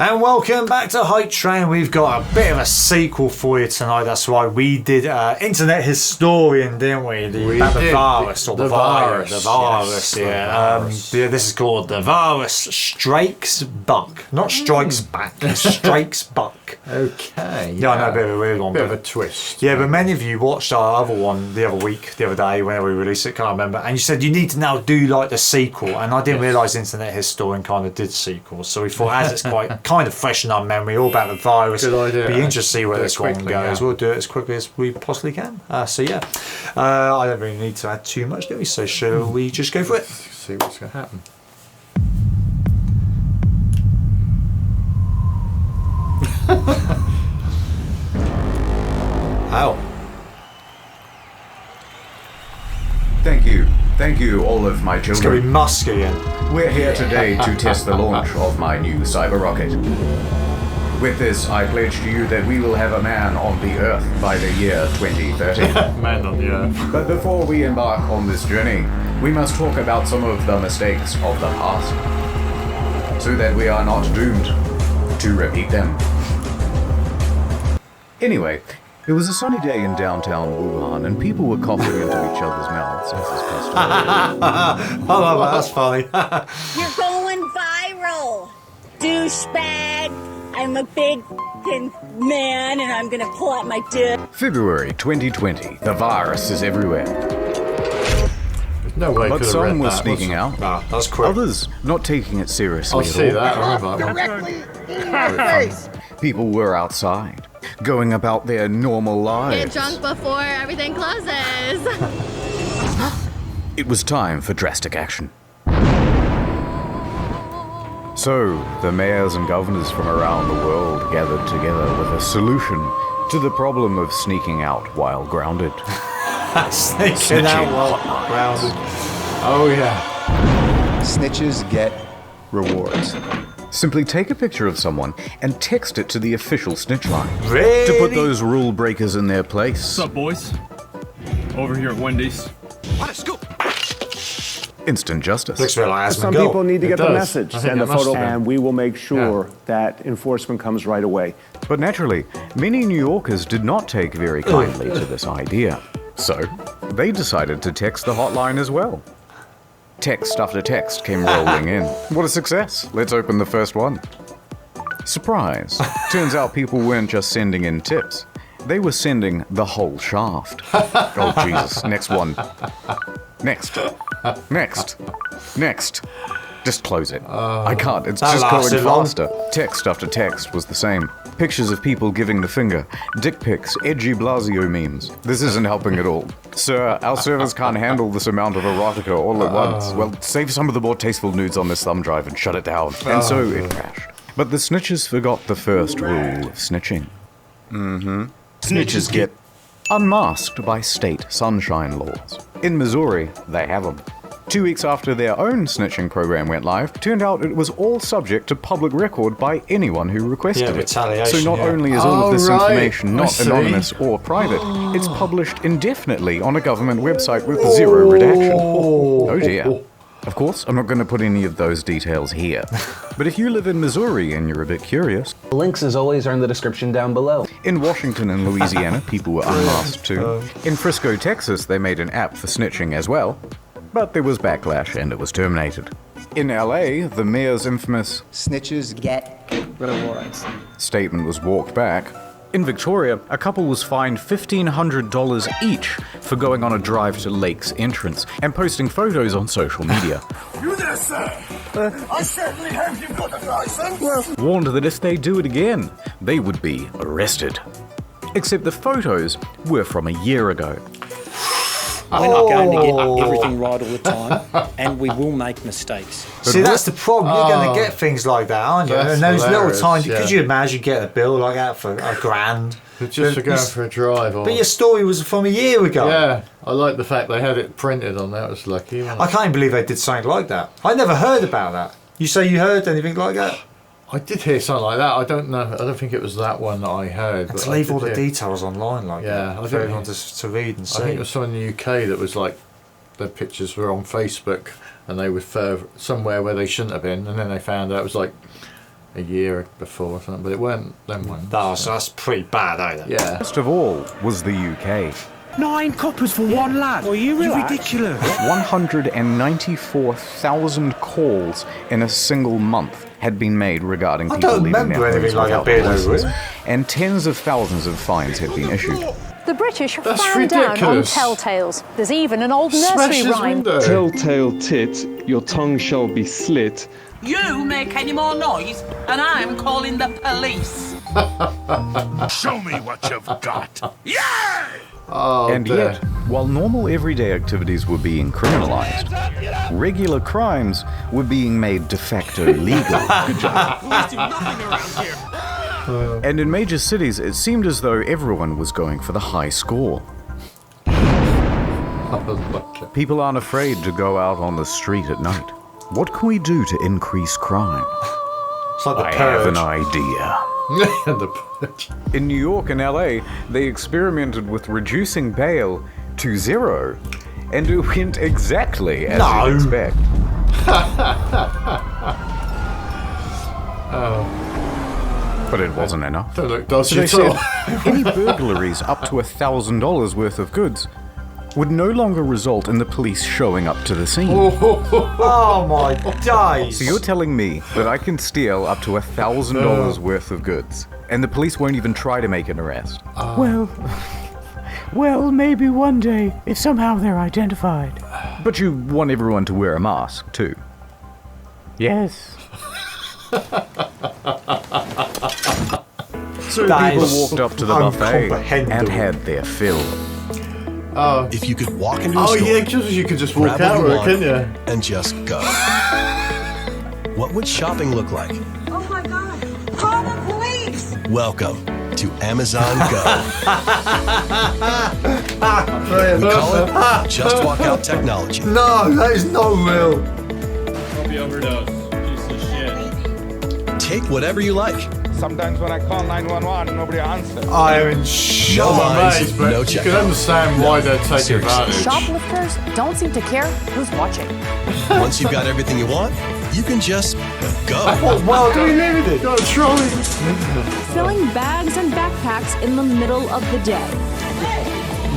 And welcome back to HypeTrain. We've got a bit of a sequel for you tonight. That's right. We did Internet Historian, didn't we? About the virus or the virus. The virus, yes. This is called TheVarus Strakes Buck. Not Strikes Back, it's Strakes Buck. Okay. Yeah, I know, a bit of a weird one. Bit of a twist. Yeah, but many of you watched our other one the other day, whenever we released it, can't remember. And you said you need to now do like the sequel. And I didn't realise Internet Historian kind of did sequels. So we thought, as it's quite kind of fresh in our memory, all about the virus. Good idea. Be interested to see where this one goes. Yeah. We'll do it as quickly as we possibly can. So yeah, I don't really need to add too much, do we? So shall we just go for it? Let's see what's going to happen. Ow. Thank you, all of my children. It's going to be Musk again. We're here today to test the launch of my new cyber rocket. With this, I pledge to you that we will have a man on the Earth by the year 2030. Man on the Earth. But before we embark on this journey, we must talk about some of the mistakes of the past, so that we are not doomed to repeat them. Anyway, it was a sunny day in downtown Wuhan, and people were coughing into each other's mouths as is customary. Oh, that's funny. You're going viral, douchebag. I'm a big man, and I'm gonna pull out my dick. February 2020. The virus is everywhere. There's no way. But some were sneaking out. Ah, that's quick. Others not taking it seriously I'll at see all. that. I remember that one. Directly in your face. People were outside, going about their normal Get lives. drunk before everything closes. It was time for drastic action. So, the mayors and governors from around the world gathered together with a solution to the problem of sneaking out while grounded. Sneaking out while grounded. Oh yeah. Snitches get rewards. Simply take a picture of someone and text it to the official snitch line. Really? To put those rule breakers in their place. What's up, boys? Over here at Wendy's. What a scoop! Instant justice. Looks a bit like Some people need to get the message, I think send it a must photo, have been. and we will make sure that enforcement comes right away. But naturally, many New Yorkers did not take very kindly to this idea. So, they decided to text the hotline as well. Text after text came rolling in. What a success. Let's open the first one. Surprise. Turns out people weren't just sending in tips. They were sending the whole shaft. Oh, Jesus. Next one. Next. Next. Just close it. I can't. It's That just going lasted long. faster. Text after text was the same. Pictures of people giving the finger. Dick pics, edgy Blasio memes. This isn't helping at all. Sir, our servers can't handle this amount of erotica all at once. Well, save some of the more tasteful nudes on this thumb drive and shut it down. And so it crashed. But the snitches forgot the first rule of snitching. Snitches get unmasked by state sunshine laws. In Missouri, they have them. 2 weeks after their own snitching program went live, turned out it was all subject to public record by anyone who requested Yeah, it. retaliation, So not yeah. only is all of this right. information I not see. anonymous or private, it's published indefinitely on a government website with zero redaction. Oh dear. Of course, I'm not going to put any of those details here. But if you live in Missouri and you're a bit curious, Links, as always, are in the description down below. in Washington and Louisiana, people were unmasked too. In Frisco, Texas, they made an app for snitching as well. But there was backlash and it was terminated. In LA, the mayor's infamous Snitches get rewards. statement was walked back. In Victoria, a couple was fined $1,500 each for going on a drive to Lake's entrance and posting photos on social media. You there, sir? I certainly hope you've got a license. Warned that if they do it again, they would be arrested. Except the photos were from a year ago. We're not going to get everything right all the time, and we will make mistakes. See, that's the problem. You're going to get things like that, aren't you? That's And those little hilarious, tiny. yeah. Could you imagine getting a bill like that for $1,000? Just for going for a drive. Or... But your story was from a year ago. Yeah, I like the fact they had it printed on that. It was lucky. Wasn't it? I can't believe they did something like that. I never heard about that. You say you heard anything like that? I did hear something like that. I don't know. I don't think it was that one that I heard. And but to I leave did all the hear- details online like Yeah, that I for think- everyone to read and see. I think it was someone in the UK that was like, the pictures were on Facebook and they were somewhere where they shouldn't have been, and then they found out it was like a year before or something, but it weren't them ones. That's pretty bad, ain't it? Yeah. Best of all was the UK. 9 coppers for one lad. Well, you ridiculous. 194,000 calls in a single month had been made regarding people leaving remember their anything homes like a without beard license, over it. and tens of thousands of fines had been issued. The British have That's frowned down on ridiculous. telltales. There's even an old Smash nursery his rhyme. window. Telltale tit, your tongue shall be slit. You make any more noise, and I'm calling the police. Show me what you've got. Oh, And dear. yet, while normal everyday activities were being criminalized, regular crimes were being made de facto legal. And in major cities, it seemed as though everyone was going for the high score. People aren't afraid to go out on the street at night. What can we do to increase crime? It's like the I have an Purge. idea. In New York and LA, they experimented with reducing bail to 0, and it went exactly as you'd expect. But it wasn't enough. Don't look So dodgy they at all. said any burglaries up to $1,000 worth of goods would no longer result in the police showing up to the scene. Oh my days! So you're telling me that I can steal up to $1,000 worth of goods, and the police won't even try to make an arrest? Well, maybe one day, if somehow they're identified. But you want everyone to wear a mask, too. Yes. So That people is walked up to the buffet and uncomprehendable. had their fill. If you could walk into a Oh, store, yeah, because you could just walk grab out what of you it, want, couldn't you? and just go. What would shopping look like? Oh my God! Call the police! Welcome to Amazon Go. We call it Just Walk Out Technology. No, that is not real. Hope you overdose. Piece of shit. Take whatever you like. Sometimes when I call 911, nobody answers. I am in No shock. lines, But no you can checkout. understand why they're taking Seriously. advantage. Shoplifters don't seem to care who's watching. Once you've got everything you want, you can just go. What world do we live in? Got a trolley. Filling bags and backpacks in the middle of the day.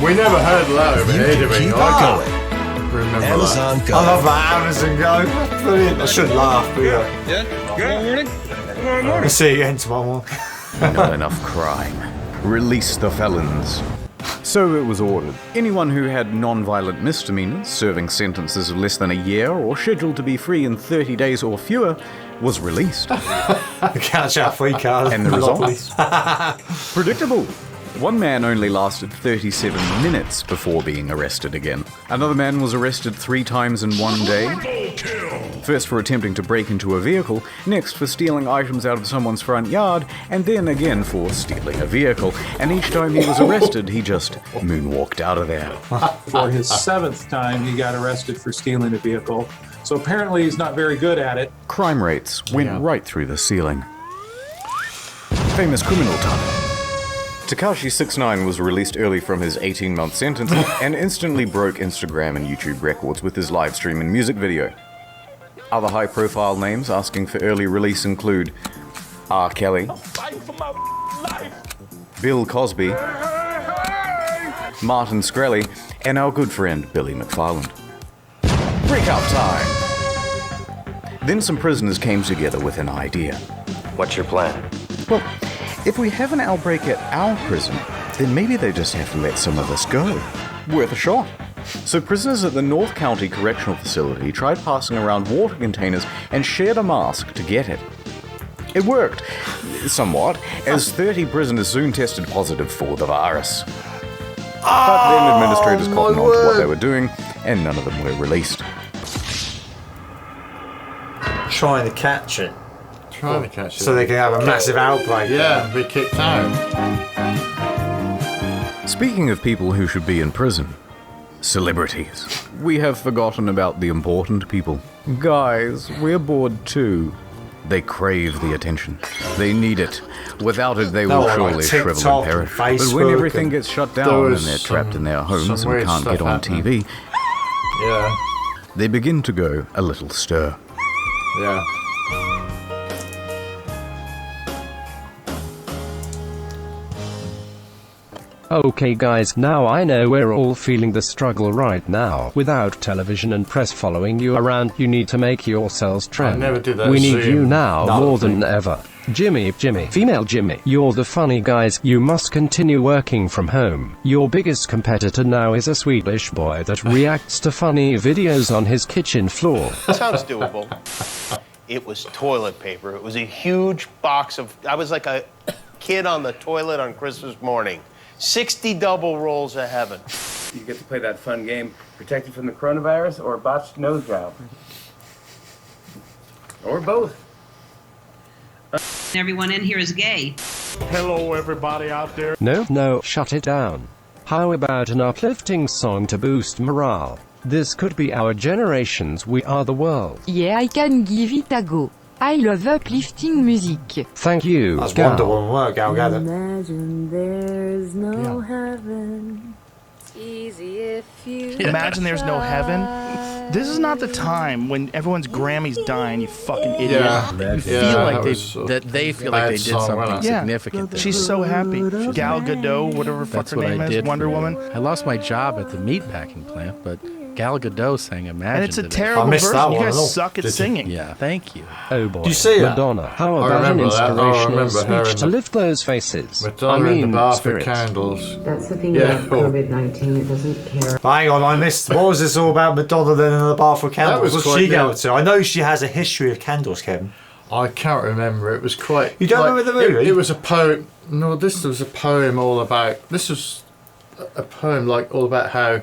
We never heard that over You here, can did we? keep I on can't going. remember that. Amazon Go. I love that Amazon Go. Brilliant. I should laugh, but yeah. We'll see you again tomorrow morning. Not enough crime. Release the felons. So it was ordered. Anyone who had non-violent misdemeanors, serving sentences of less than a year, or scheduled to be free in 30 days or fewer, was released. Catch out free cars. And the Monopolies. results? Predictable. One man only lasted 37 minutes before being arrested again. Another man was arrested 3 times in one day. First for attempting to break into a vehicle, next for stealing items out of someone's front yard, and then again for stealing a vehicle. And each time he was arrested, he just moonwalked out of there. For his 7th time, he got arrested for stealing a vehicle. So apparently he's not very good at it. Crime rates went right through the ceiling. Famous criminal time. Tekashi 6ix9ine was released early from his 18-month sentence and instantly broke Instagram and YouTube records with his live stream and music video. Other high-profile names asking for early release include R. Kelly, Bill Cosby, Martin Shkreli, and our good friend Billy McFarland. Breakout time! Then some prisoners came together with an idea. What's your plan? Well, if we have an outbreak at our prison, then maybe they just have to let some of us go. Worth a shot. So prisoners at the North County Correctional Facility tried passing around water containers and shared a mask to get it. It worked, somewhat, as 30 prisoners soon tested positive for the virus. But then administrators cottoned on to what they were doing, and none of them were released. Trying to catch it. Trying to catch it. So they can have a massive outbreak. Yeah, be kicked out. Speaking of people who should be in prison, celebrities. We have forgotten about the important people. Guys, we're bored too. They crave the attention. They need it. Without it, they will surely shrivel and perish. But when everything gets shut down and they're trapped in their homes and can't get on TV, they begin to go a little stir. Yeah. Okay guys, now I know we're all feeling the struggle right now. Without television and press following you around, you need to make yourselves trend. I never did that We need Zoom you now more thing. than ever. Jimmy, female Jimmy, you're the funny guys. You must continue working from home. Your biggest competitor now is a Swedish boy that reacts to funny videos on his kitchen floor. Sounds doable. It was toilet paper. It was a huge box of, I was like a kid on the toilet on Christmas morning. 60 double rolls of heaven. You get to play that fun game, protected from the coronavirus or botched nose job. Or both. Everyone in here is gay. Hello, everybody out there. No, shut it down. How about an uplifting song to boost morale? This could be our generation's We Are the World. Yeah, I can give it a go. I love uplifting music. Thank you, That's Gal. Wonder Woman work, Gal Gadot. Imagine there's no heaven. It's easy if you Imagine there's no heaven. This is not the time when everyone's Grammy's dying, you fucking idiot. You feel like they feel like they did something significant. She's so happy. Gal Gadot, whatever the fuck her name is, Wonder Woman. I lost my job at the meatpacking plant, but Gal Gadot sang Imagine. And it's a today. terrible version. You guys suck at singing. Yeah, thank you. Oh boy. Do you see that? Madonna, how I about an remember that. I inspirational remember her speech in to the- lift those faces? Madonna in the bath with spirits. candles. That's the thing Yeah, about cool. COVID-19, it doesn't care. Hang on, I missed. What was this all about Madonna then in the bath with candles? was What's quite she go good. to? I know she has a history of candles, Kevin. I can't remember. It was quite. You don't remember the movie? It was a poem. No, this was a poem all about. This was a poem like all about how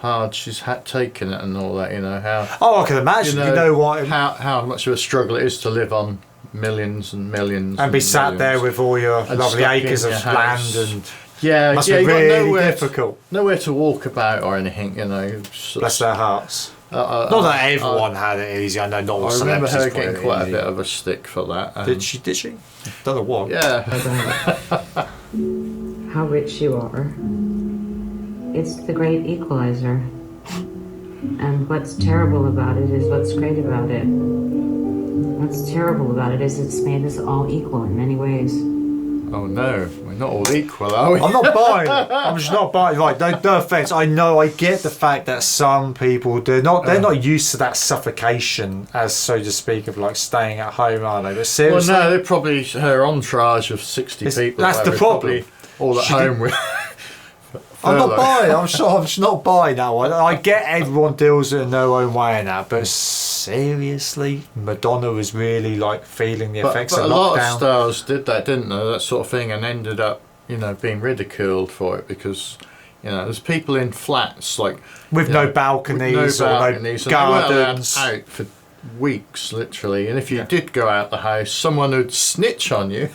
hard she's taken it and all that. You know how. Oh, I can imagine. You know what? How much of a struggle it is to live on millions and millions And be sat millions. there with all your And lovely stuck in acres of your land house. and. Yeah, must yeah, be you got really nowhere difficult. Nowhere to walk about or anything, you know. Bless their hearts. Not that everyone had it easy. I know not all I remember her celebrities getting got it quite a easy. bit of a stick for that. Did she? Don't know what. Yeah. How rich you are. It's the great equalizer. And what's terrible about it is what's great about it. What's terrible about it is it's made us all equal in many ways. Oh no, we're not all equal, are we? I'm not buying it. I'm just not buying it. Like, no offense. I know, I get the fact that some people they're not used to that suffocation, as so to speak, of like staying at home, are they? But Well, seriously, no, they're probably her entourage of 60 people. that's the whatever, problem. probably all at She home did- with. I'm not furlough. buying. I'm just not buying that one. I get everyone deals it in their own way and that, but seriously, Madonna was really like feeling the effects But of a lot lockdown. of stars did that, didn't they? That sort of thing, and ended up, being ridiculed for it because, there's people in flats like With no balconies or no and they weren't allowed gardens. out for weeks, literally. And if you did go out the house, someone would snitch on you,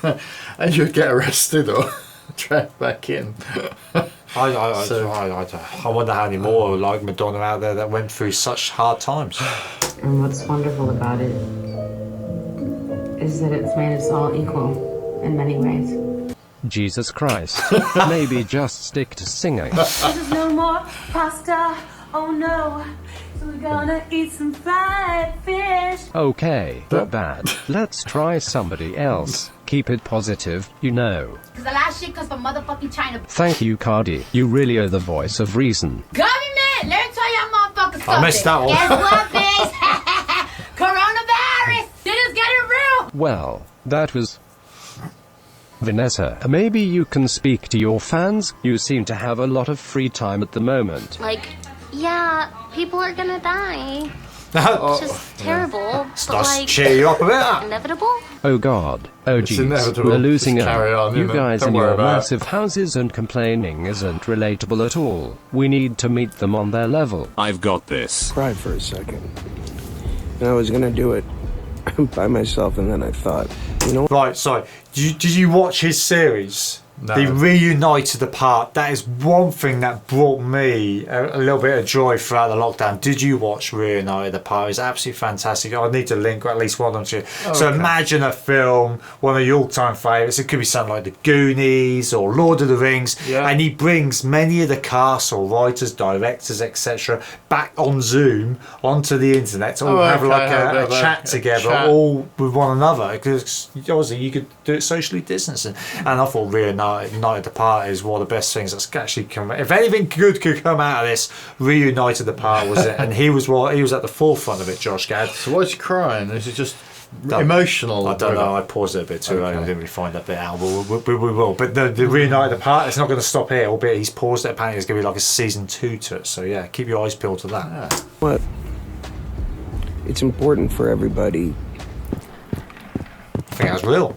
and you'd get arrested or dragged back in. I wonder how many more like Madonna out there that went through such hard times. And what's wonderful about it is that it's made us all equal in many ways. Jesus Christ. Maybe just stick to singing. There's no more pasta. Oh no. So we're gonna eat some fried fish. Okay, not bad. Let's try somebody else. Keep it positive, Cause the last shit comes from motherfucking China. Thank you, Cardi. You really are the voice of reason. Government, let me tell y'all motherfuckers something. I missed that one. Guess what, bitch? Coronavirus. They just got it real. Well, that was... Vanessa, maybe you can speak to your fans? You seem to have a lot of free time at the moment. Like, yeah, people are gonna die. It's just terrible. But like, cheer you up a bit. Inevitable? Oh god. Oh It's jeez. inevitable. We're losing Just out. carry on, You innit? guys Don't in worry your about it. massive houses and complaining isn't relatable at all. We need to meet them on their level. I've got this. Cried for a second. And I was gonna do it by myself, and then I thought, Right, sorry. Did you watch his series? No. They reunited apart. That is one thing that brought me a little bit of joy throughout the lockdown. Did you watch Reunited Apart? It's absolutely fantastic. I need to link at least one of them to you. So okay. imagine a film, one of your all-time favourites. It could be something like The Goonies or Lord of the Rings. Yeah. And he brings many of the cast or writers, directors, etc. back on Zoom onto the internet to all have like a chat together, all with one another. Because obviously you could do it socially distancing. And I thought Reunited reunited the party is one of the best things that's actually come. If anything good could come out of this, reunited the party was it, and he was at the forefront of it. Josh Gad. So why is he crying? Is it just emotional? I don't know. I paused it a bit too early. I didn't really find that bit out. We will. But the reunited the party, it's not going to stop here. Albeit he's paused it. Apparently, there's going to be like a season 2 to it. So yeah, keep your eyes peeled to that. Yeah. What? It's important for everybody. I think that's real.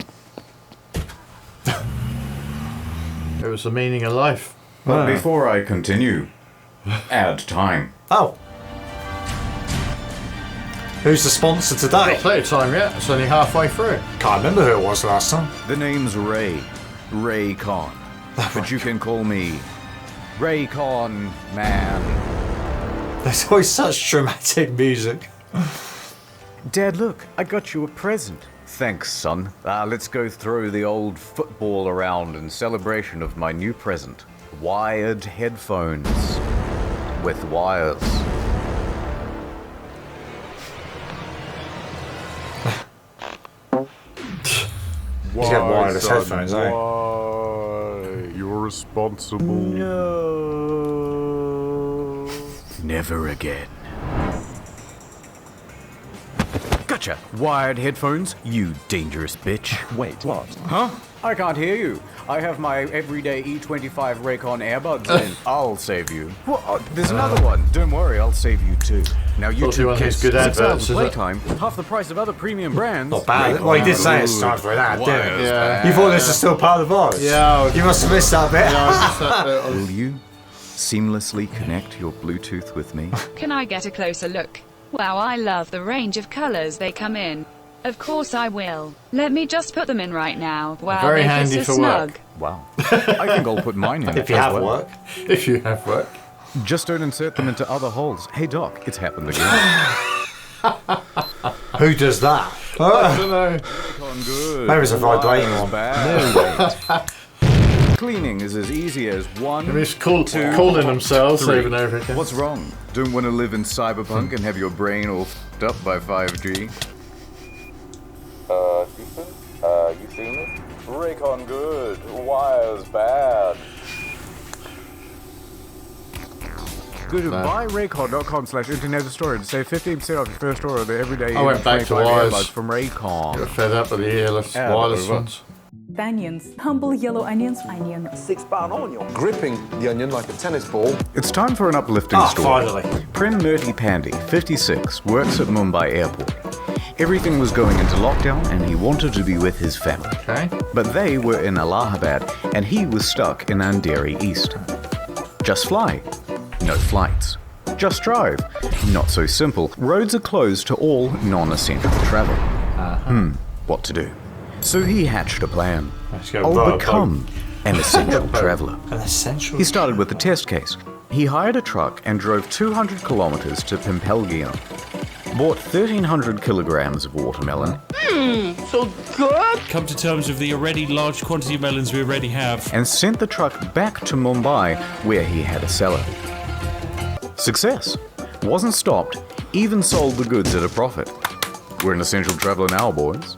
It was the meaning of life. But before I continue, ad time. Oh. Who's the sponsor today? Not playtime yet. It's only halfway through. Can't remember who it was last time. The name's Ray Con. But you can call me Ray Con, man. There's always such dramatic music. Dad, look, I got you a present. Thanks, son. Let's go throw the old football around in celebration of my new present. Wired headphones with wires. He's got wireless headphones, eh? Why? You're responsible. No. Never again. Gotcha. Wired headphones, you dangerous bitch. Wait, what? Huh? I can't hear you. I have my everyday E25 Raycon earbuds in. I'll save you. Well, there's another one. Don't worry, I'll save you too. Now you two kiss. Good adverts, playtime, half the price of other premium brands. Not bad. Well, he did say it's time for that, didn't he? Yeah. You thought this was still part of the virus? Yeah. You must have missed that bit. Will you seamlessly connect your Bluetooth with me? Can I get a closer look? Wow, I love the range of colors they come in. Of course I will. Let me just put them in right now. Wow, very they handy fit so for snug. work. Wow. I think I'll put mine in. If you have work. If you have work. Just don't insert them into other holes. Hey Doc, it's happened again. Who does that? I don't know. Maybe it's a vibrating one. No, wait. Cleaning is as easy as one. It's calling themselves over and over again. What's wrong? Don't want to live in cyberpunk and have your brain all f***ed up by 5G? Houston? You seen it? Raycon good, wires bad. Go to buyraycon.com/internet store to save 15% off your first order of the everyday I went back to wires. earbuds from Raycon. Got fed up with the earless wireless ones. Onions. Humble yellow onions. 6-pound onion. Gripping the onion like a tennis ball. It's time for an uplifting story. Finally. Prem Murthy Pandey, 56, works at Mumbai airport. Everything was going into lockdown and he wanted to be with his family. Okay. But they were in Allahabad and he was stuck in Andheri East. Just fly. No flights. Just drive. Not so simple. Roads are closed to all non-essential travel. What to do? So he hatched a plan. I'll become an essential traveler. An essential. He started with a test case. He hired a truck and drove 200 kilometers to Pimpelgian. Bought 1,300 kilograms of watermelon. So good. Come to terms with the already large quantity of melons we already have. And sent the truck back to Mumbai, where he had a cellar. Success. Wasn't stopped, even sold the goods at a profit. We're an essential traveler now, boys.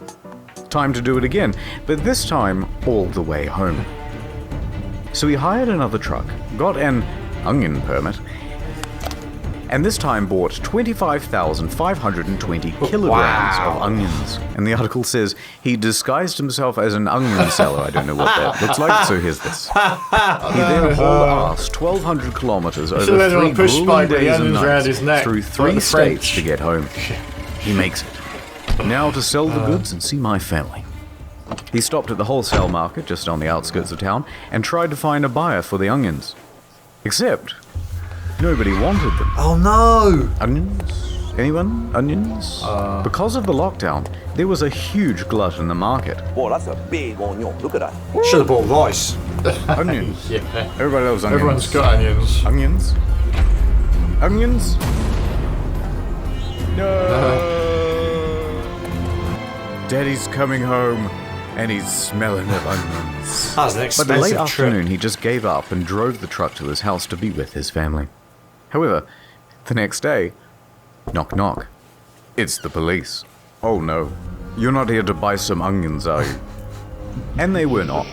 Time to do it again, but this time all the way home. So he hired another truck, got an onion permit, and this time bought 25,520 kilograms of onions. And the article says he disguised himself as an onion seller. I don't know what that looks like, so here's this. He then hauled ass 1,200 kilometers over 3 grueling days and nights through 3 states to get home. He makes it. Now to sell the goods and see my family. He stopped at the wholesale market just on the outskirts of town and tried to find a buyer for the onions. Except nobody wanted them. Oh no! Onions? Anyone? Onions? Because of the lockdown, there was a huge glut in the market. Whoa, that's a big onion. Look at that. Should have bought rice. Onions. Yeah. Everybody loves onions. Everyone's got onions. Onions? Onions? No. Daddy's coming home, and he's smelling of onions. That was an But the late expensive trip. afternoon, he just gave up and drove the truck to his house to be with his family. However, the next day, knock knock, it's the police. Oh no, you're not here to buy some onions, are you? And they were not.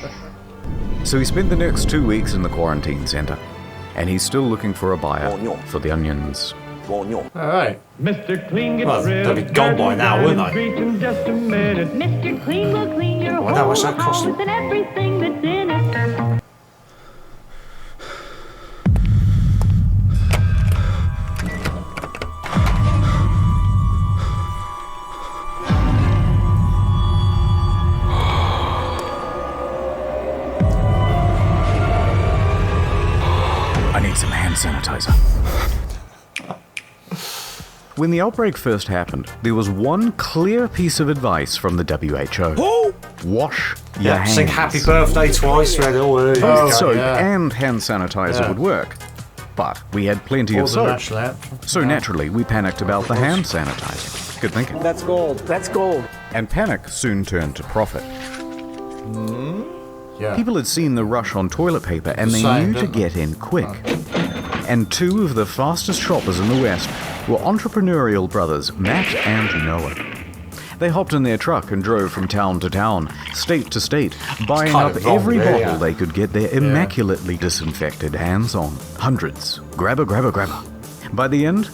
So he spent the next 2 weeks in the quarantine center, and he's still looking for a buyer for the onions. Alright. Mr. Clean gets they'll be gone by now, wouldn't they? Mr. Clean will clean your Well, that was that cost. and everything that's in it. I need some hand sanitizer. When the outbreak first happened, there was one clear piece of advice from the WHO. Wash your hands. Sing happy birthday twice, read it all earlier. Both soap and hand sanitizer would work. But we had plenty of soap. So naturally, we panicked about the hand sanitizer. Good thinking. That's gold. That's gold. And panic soon turned to profit. Yeah. People had seen the rush on toilet paper and they knew to get in quick. And two of the fastest shoppers in the West were entrepreneurial brothers, Matt and Noah. They hopped in their truck and drove from town to town, state to state, buying up every bottle they could get their immaculately disinfected hands on. Hundreds. Grabber, grabber, grabber. By the end,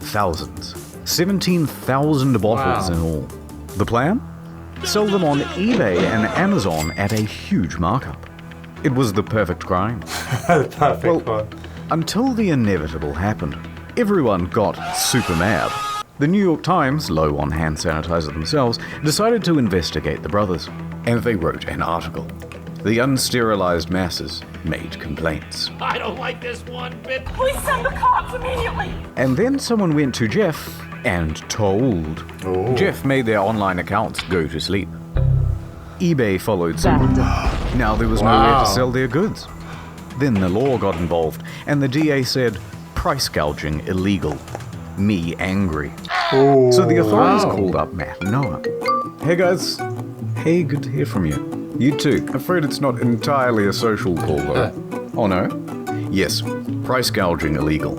thousands. 17,000 bottles in all. The plan? Sell them on eBay and Amazon at a huge markup. It was the perfect grind. Perfect one. Until the inevitable happened. Everyone got super mad. The New York Times, low on hand sanitizer themselves, decided to investigate the brothers. And they wrote an article. The unsterilized masses made complaints. I don't like this one bit. Please send the cops immediately. And then someone went to Jeff and told. Jeff made their online accounts go to sleep. eBay followed suit. Now there was nowhere to sell their goods. Then the law got involved, and the DA said, price gouging illegal. Me angry. So the authorities called up Matt and Noah. Hey guys. Hey, good to hear from you. You too. Afraid it's not entirely a social call though. Oh no? Yes, price gouging illegal.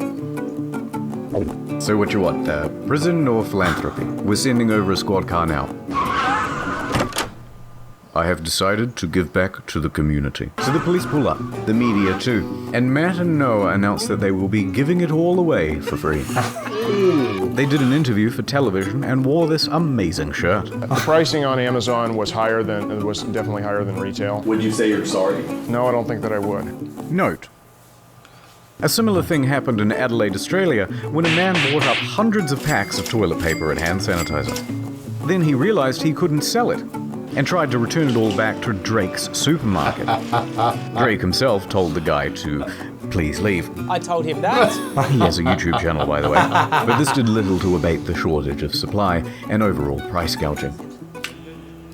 So what you want, prison or philanthropy? We're sending over a squad car now. I have decided to give back to the community. So the police pull up, the media too, and Matt and Noah announce that they will be giving it all away for free. They did an interview for television and wore this amazing shirt. The pricing on Amazon was definitely higher than retail. Would you say you're sorry? No, I don't think that I would. Note. A similar thing happened in Adelaide, Australia, when a man bought up hundreds of packs of toilet paper and hand sanitizer. Then he realized he couldn't sell it, and tried to return it all back to Drake's supermarket. Drake himself told the guy to please leave. I told him that. He has a YouTube channel, by the way. But this did little to abate the shortage of supply and overall price gouging.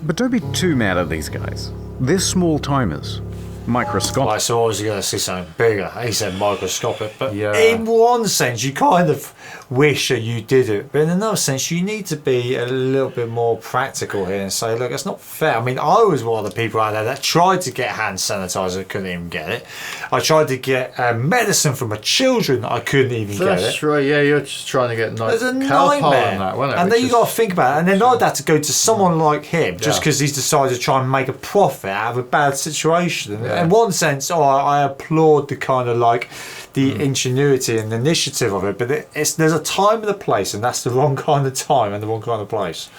But don't be too mad at these guys. They're small timers. Microscopic. I saw I was going to see something bigger. He said microscopic, but in one sense you kind of wish that you did it, but in another sense you need to be a little bit more practical here and say, look, it's not fair. I mean, I was one of the people out there that tried to get hand sanitizer, couldn't even get it. I tried to get medicine for my children, I couldn't even get it. That's right, yeah, you're just trying to get It's a nightmare. That, wasn't it? And then you got to think about it, and then I'd have to go to someone like him just because he's decided to try and make a profit out of a bad situation. In one sense, I applaud the kind of like the ingenuity and the initiative of it, but there's a time and a place, and that's the wrong kind of time and the wrong kind of place.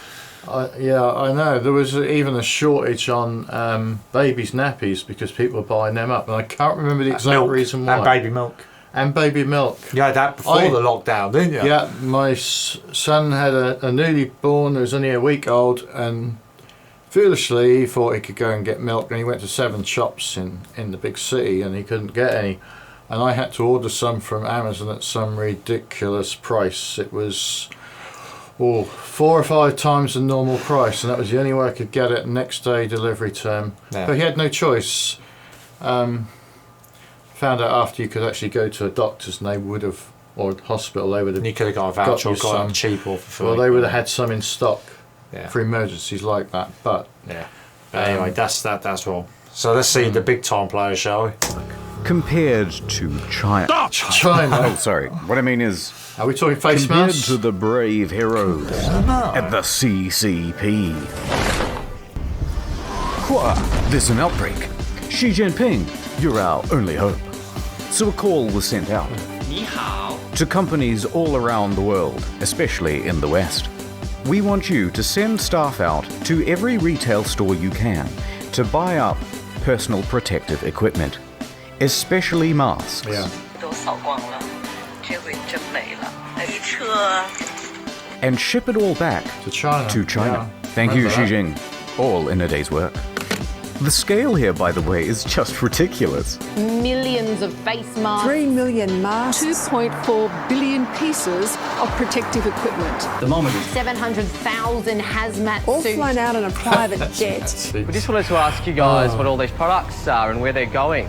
Yeah, I know. There was even a shortage on babies' nappies because people were buying them up, and I can't remember the exact reason why. And baby milk. And baby milk. You had that before the lockdown, didn't you? Yeah, my son had a newly born, who was only a week old, and foolishly he thought he could go and get milk, and he went to 7 shops in the big city and he couldn't get any. And I had to order some from Amazon at some ridiculous price. It was 4 or 5 times the normal price, and that was the only way I could get it. Next day delivery term. Yeah. But he had no choice. Found out after you could actually go to a doctor's and they would have, or a hospital, they would have. You could have got a voucher or got it cheap or for free. Well, they would have had some in stock for emergencies like that. But anyway, that's wrong. So let's see the big time players, shall we? Compared to China. China. Oh, sorry. What I mean is, are we talking face compared masks? to the brave heroes at the CCP. There's an outbreak. Xi Jinping, you're our only hope. So a call was sent out to companies all around the world, especially in the West. We want you to send staff out to every retail store you can to buy up personal protective equipment, especially masks. Yeah. And ship it all back to China. Yeah. Thank you, Xi Jinping. All in a day's work. The scale here, by the way, is just ridiculous. Millions of face masks. 3 million masks. 2.4 billion pieces of protective equipment. The moment. 700,000 hazmat All suits. flown out on a private jet. We just wanted to ask you guys what all these products are and where they're going.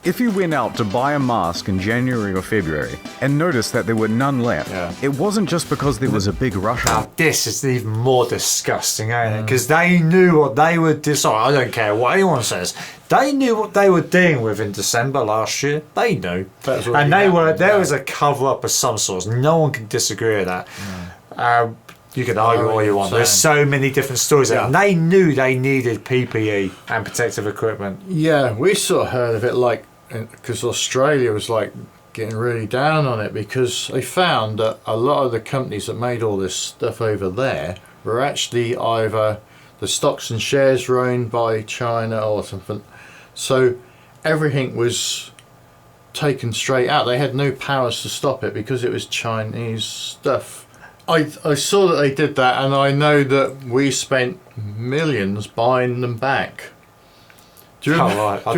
If you went out to buy a mask in January or February and noticed that there were none left, it wasn't just because there was a big rush. Now, this is even more disgusting, ain't it? Because they knew what they were I don't care what anyone says. They knew what they were dealing with in December last year. They knew. And there was a cover-up of some sort. No one can disagree with that. You can argue all you want. There's so many different stories. And they knew they needed PPE and protective equipment. Yeah, we sort of heard of it like, because Australia was like getting really down on it because they found that a lot of the companies that made all this stuff over there were actually either the stocks and shares were owned by China or something. So everything was taken straight out. They had no powers to stop it because it was Chinese stuff. I saw that they did that, and I know that we spent millions buying them back. Do you remember? I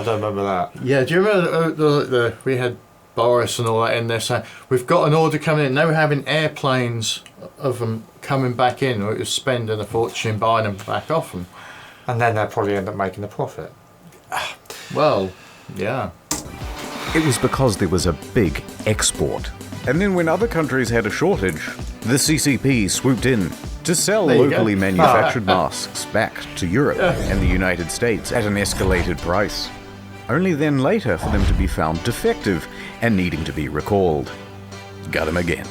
don't remember that. Yeah, do you remember we had Boris and all that in there saying, we've got an order coming in. They were having airplanes of them coming back in, or it was spending a fortune buying them back off them. And then they'll probably end up making a profit. Well, yeah. It was because there was a big export. And then when other countries had a shortage, the CCP swooped in to sell locally manufactured masks back to Europe and the United States at an escalated price. Only then later for them to be found defective and needing to be recalled. Got him again.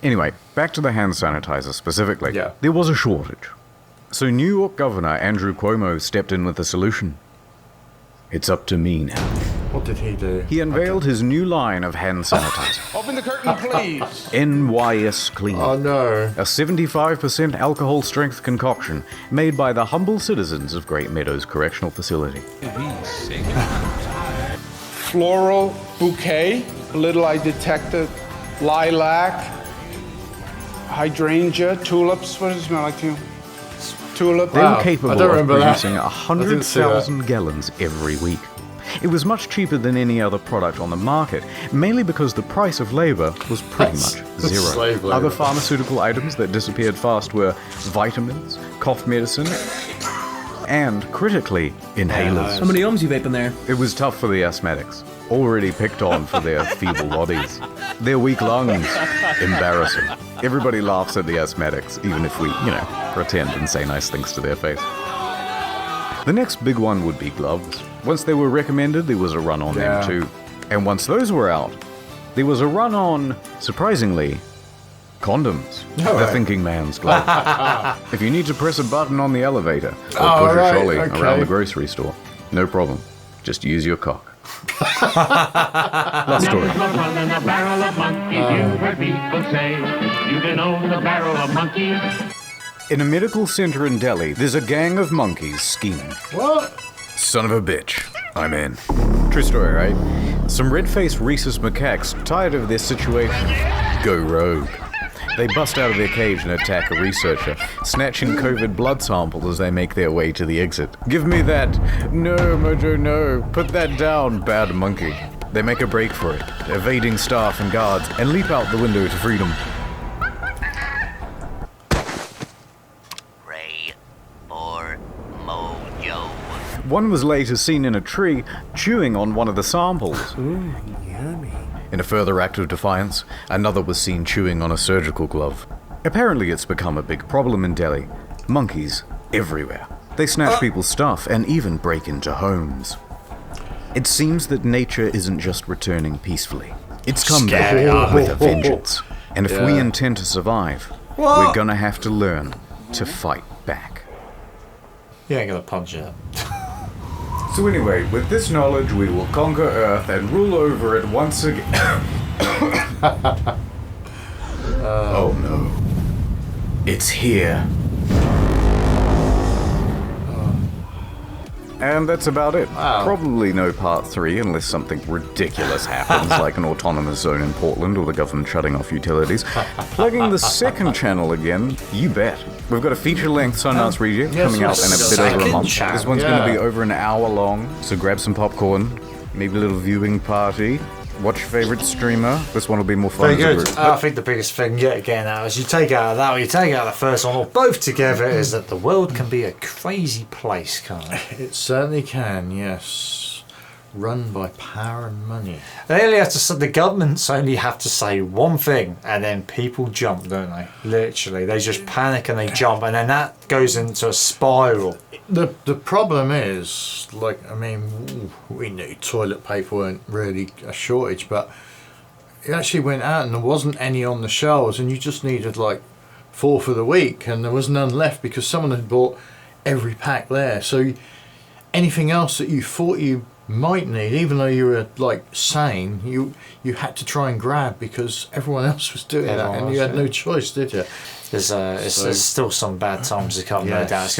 Anyway, back to the hand sanitizer specifically. There was a shortage. So New York Governor Andrew Cuomo stepped in with a solution. It's up to me now. What did he do? He unveiled his new line of hand sanitizer. Open the curtain, please. NYS Clean. Oh no. A 75% alcohol strength concoction made by the humble citizens of Great Meadows Correctional Facility. Floral bouquet. A little I detected lilac, hydrangea, tulips. What does it smell like to you? Tulip. They were capable of producing 100,000 gallons every week. It was much cheaper than any other product on the market, mainly because the price of labor was pretty much zero. Other pharmaceutical items that disappeared fast were vitamins, cough medicine, and, critically, inhalers. How many ohms you vaping there? It was tough for the asthmatics, already picked on for their feeble bodies. Their weak lungs, embarrassing. Everybody laughs at the asthmatics, even if we, pretend and say nice things to their face. The next big one would be gloves. Once they were recommended, there was a run on them too. And once those were out, there was a run on, surprisingly, condoms. The thinking man's glove. If you need to press a button on the elevator or push a trolley around the grocery store, no problem. Just use your cock. Last story. In a medical center in Delhi, there's a gang of monkeys scheming. What? Son of a bitch. I'm in. True story, right? Some red-faced rhesus macaques, tired of their situation, go rogue. They bust out of their cage and attack a researcher, snatching COVID blood samples as they make their way to the exit. Give me that. No, Mojo, no. Put that down, bad monkey. They make a break for it, evading staff and guards, and leap out the window to freedom. One was later seen in a tree, chewing on one of the samples. Ooh, yummy. In a further act of defiance, another was seen chewing on a surgical glove. Apparently it's become a big problem in Delhi. Monkeys everywhere. They snatch people's stuff and even break into homes. It seems that nature isn't just returning peacefully. It's come back with a vengeance. And if we intend to survive, we're gonna have to learn to fight back. You ain't gonna punch it. So anyway, with this knowledge, we will conquer Earth and rule over it once again. Oh no. It's here. And that's about it. Wow. Probably no part 3 unless something ridiculous happens, like an autonomous zone in Portland or the government shutting off utilities. Plugging the second channel again, you bet. We've got a feature-length Sundance reject coming out in a bit over a month. This one's going to be over an hour long, so grab some popcorn, maybe a little viewing party. Watch your favourite streamer. This one will be more fun. Very good. I think the biggest thing yet again now is you take out of that or you take out the first one or both together is that the world can be a crazy place, can't it? It certainly can, yes. Run by power and money. They only have to. The governments only have to say one thing, and then people jump, don't they? Literally, they just panic and they jump, and then that goes into a spiral. The problem is, like, I mean, we knew toilet paper weren't really a shortage, but it actually went out and there wasn't any on the shelves, and you just needed like 4 for the week, and there was none left because someone had bought every pack there. So anything else that you thought you might need, even though you were like sane, you had to try and grab because everyone else was doing that, and you had no choice, did you? There's still some bad times to come, no doubt. It's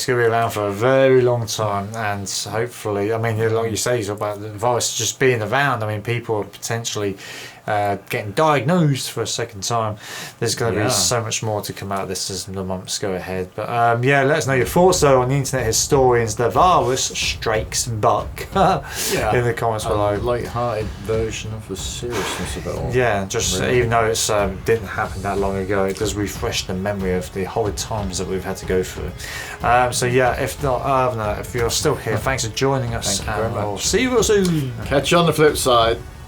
gonna be around for a very long time, and hopefully, I mean, like you say, about the virus just being around. I mean, people are potentially getting diagnosed for a second time. There's going to be so much more to come out of this as the months go ahead. But yeah, let us know your thoughts though on the internet historians, TheVarus Strakes Buck in the comments below. A light-hearted version of the seriousness of it all. Yeah, just really. Even though it's didn't happen that long ago, it does refresh the memory of the horrid times that we've had to go through. So yeah, if not, if you're still here, thanks for joining us, and we'll see you real soon. Catch you on the flip side.